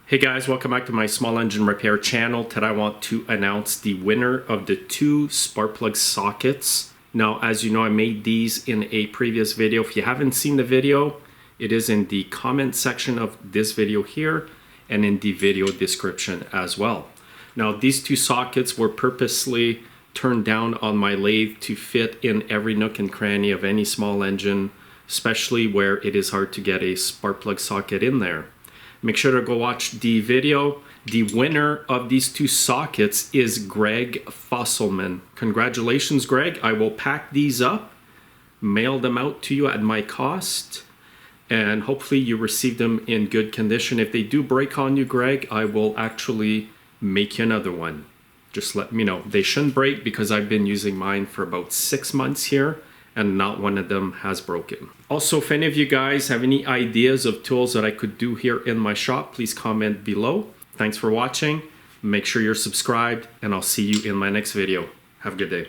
Hey guys, welcome back to my small engine repair channel. Today I want to announce the winner of the 2 spark plug sockets. Now, as you know, I made these in a previous video. If you haven't seen the video, it is in the comment section of this video here and in the video description as well. Now, these 2 sockets were purposely turned down on my lathe to fit in every nook and cranny of any small engine, especially where it is hard to get a spark plug socket in there. Make sure to go watch the video. The winner of these 2 sockets is Greg Fosselman. Congratulations, Greg. I will pack these up, mail them out to you at my cost, and hopefully you receive them in good condition. If they do break on you, Greg, I will actually make you another one. Just let me know. They shouldn't break because I've been using mine for about 6 months here, and not one of them has broken. Also, if any of you guys have any ideas of tools that I could do here in my shop, please comment below. Thanks for watching. Make sure you're subscribed, and I'll see you in my next video. Have a good day.